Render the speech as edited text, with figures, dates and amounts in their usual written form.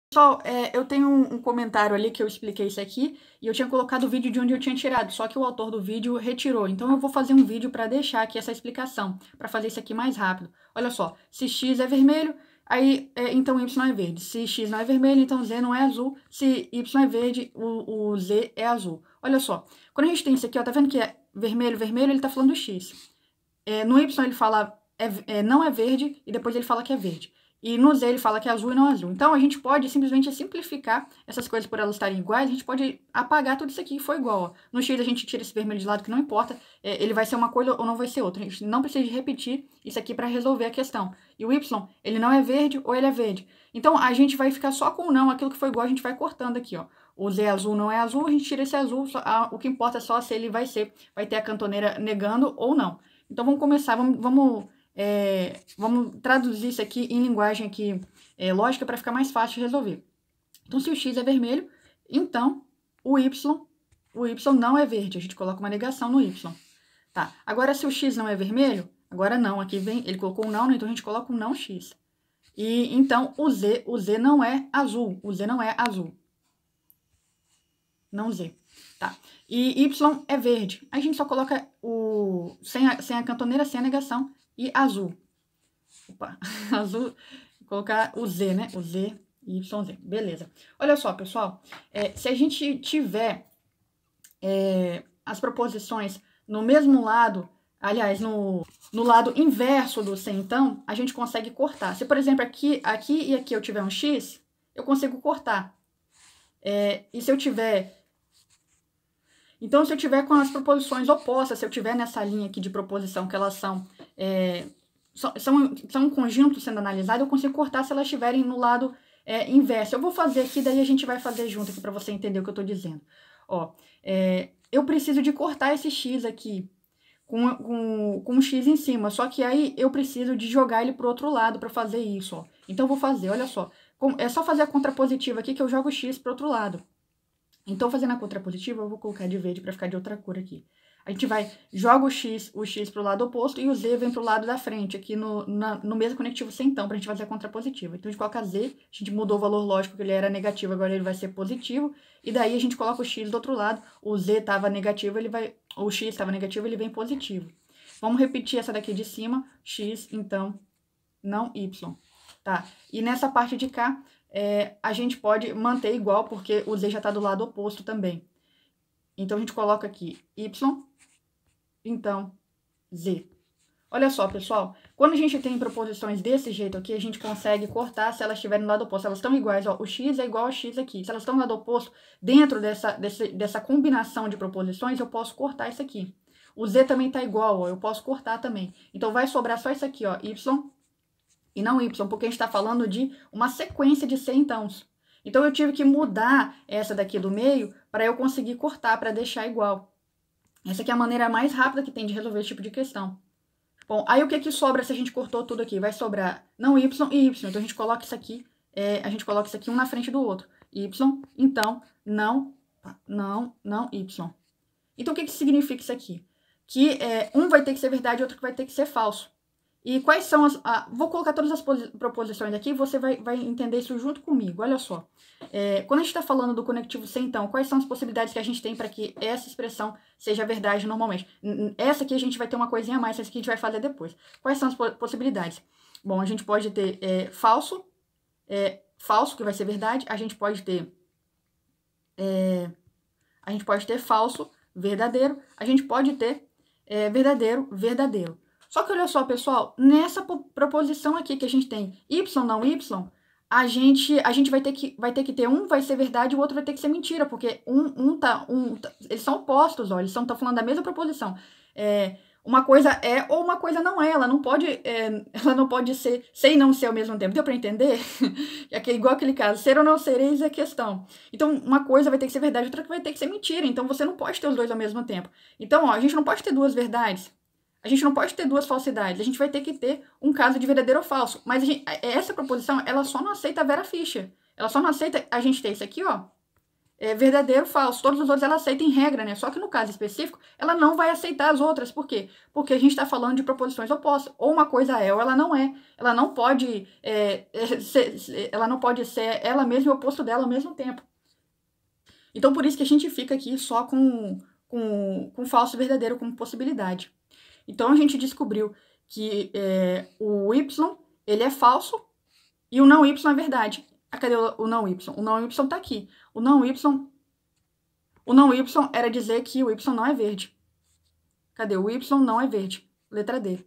Pessoal, eu tenho um comentário ali que eu expliquei isso aqui e eu tinha colocado o vídeo de onde eu tinha tirado, só que o autor do vídeo retirou. Então eu vou fazer um vídeo para deixar aqui essa explicação, para fazer isso aqui mais rápido. Olha só, se X é vermelho, aí então Y é verde. Se X não é vermelho, então Z não é azul. Se Y é verde, o Z é azul. Olha só, quando a gente tem isso aqui, ó, tá vendo que é vermelho, vermelho, ele tá falando X. No Y ele fala não é verde e depois ele fala que é verde. E no Z ele fala que é azul e não azul. Então a gente pode simplesmente simplificar essas coisas por elas estarem iguais. A gente pode apagar tudo isso aqui que foi igual. Ó. No X a gente tira esse vermelho de lado que não importa. Ele vai ser uma coisa ou não vai ser outra. A gente não precisa de repetir isso aqui para resolver a questão. E o Y, ele não é verde ou ele é verde. Então a gente vai ficar só com o não. Aquilo que foi igual a gente vai cortando aqui. Ó. O Z azul não é azul, a gente tira esse azul. O que importa é só se ele vai ter a cantoneira negando ou não. Então vamos começar, vamos traduzir isso aqui em linguagem aqui, lógica para ficar mais fácil de resolver. Então se o X é vermelho, então o Y não é verde, a gente coloca uma negação no Y. Tá, agora se o X não é vermelho, agora não, aqui vem, ele colocou um não, então a gente coloca um não X. E então o Z não é azul, o Z não é azul. Não Z. Tá. E Y é verde. A gente só coloca sem a cantoneira, sem a negação, e azul. Opa, azul, vou colocar o Z, né? O Z, Y, Z. Beleza. Olha só, pessoal, se a gente tiver as proposições no mesmo lado, aliás, no lado inverso do C, então, a gente consegue cortar. Se, por exemplo, aqui e aqui eu tiver um X, eu consigo cortar. E se eu tiver... Então, se eu tiver com as proposições opostas, se eu tiver nessa linha aqui de proposição, que elas são um conjunto sendo analisado, eu consigo cortar se elas estiverem no lado inverso. Eu vou fazer aqui, daí a gente vai fazer junto aqui para você entender o que eu estou dizendo. Ó, eu preciso de cortar esse X aqui com um X em cima, só que aí eu preciso de jogar ele para o outro lado para fazer isso. Ó. Então, eu vou fazer, olha só. É só fazer a contrapositiva aqui que eu jogo o X para o outro lado. Então, fazendo a contrapositiva, eu vou colocar de verde para ficar de outra cor aqui. A gente joga o X pro lado oposto e o Z vem pro lado da frente, aqui no mesmo conectivo centão, pra gente fazer a contrapositiva. Então, a gente coloca Z, a gente mudou o valor lógico, que ele era negativo, agora ele vai ser positivo. E daí, a gente coloca o X do outro lado, o Z estava negativo, o X estava negativo, ele vem positivo. Vamos repetir essa daqui de cima, X, então, não Y. Tá? E nessa parte de cá, a gente pode manter igual, porque o Z já está do lado oposto também. Então, a gente coloca aqui Y, então Z. Olha só, pessoal, quando a gente tem proposições desse jeito aqui, a gente consegue cortar se elas estiverem no lado oposto. Elas estão iguais, ó, o X é igual ao X aqui. Se elas estão no lado oposto, dentro dessa combinação de proposições, eu posso cortar isso aqui. O Z também está igual, ó, eu posso cortar também. Então, vai sobrar só isso aqui, ó, Y e não Y, porque a gente está falando de uma sequência de C entãos. Então, eu tive que mudar essa daqui do meio para eu conseguir cortar, para deixar igual. Essa aqui é a maneira mais rápida que tem de resolver esse tipo de questão. Bom, aí o que sobra se a gente cortou tudo aqui? Vai sobrar não Y e Y. Então, a gente coloca isso aqui, um na frente do outro. Y, então, não Y. Então, o que significa isso aqui? Que um vai ter que ser verdade e outro que vai ter que ser falso. E quais são vou colocar todas as proposições aqui e você vai entender isso junto comigo. Olha só. Quando a gente está falando do conectivo C, então, quais são as possibilidades que a gente tem para que essa expressão seja verdade normalmente? Essa aqui a gente vai ter uma coisinha a mais, essa aqui a gente vai fazer depois. Quais são as possibilidades? Bom, a gente pode ter falso, que vai ser verdade. A gente pode ter falso, verdadeiro. A gente pode ter verdadeiro, verdadeiro. Só que olha só, pessoal, nessa proposição aqui que a gente tem Y, não Y, a gente vai ter que ter um vai ser verdade e o outro vai ter que ser mentira, porque eles são opostos, ó, eles estão falando da mesma proposição. Uma coisa é ou uma coisa não é, ela não pode ser e não ser ao mesmo tempo. Deu para entender? Igual aquele caso, ser ou não ser, eis a questão. Então, uma coisa vai ter que ser verdade, outra vai ter que ser mentira. Então, você não pode ter os dois ao mesmo tempo. Então, ó, a gente não pode ter duas verdades. A gente não pode ter duas falsidades, a gente vai ter que ter um caso de verdadeiro ou falso. Mas essa proposição, ela só não aceita a Vera Fischer. Ela só não aceita a gente ter isso aqui, ó, verdadeiro, falso. Todos os outros ela aceita em regra, né? Só que no caso específico, ela não vai aceitar as outras. Por quê? Porque a gente está falando de proposições opostas. Ou uma coisa é ou ela não é. Ela não pode, ela não pode ser ela mesma e o oposto dela ao mesmo tempo. Então, por isso que a gente fica aqui só com falso e verdadeiro como possibilidade. Então, a gente descobriu que o Y, ele é falso e o não Y é verdade. Cadê o não Y? O não Y tá aqui. O não Y era dizer que o Y não é verde. Cadê? O Y não é verde. Letra D.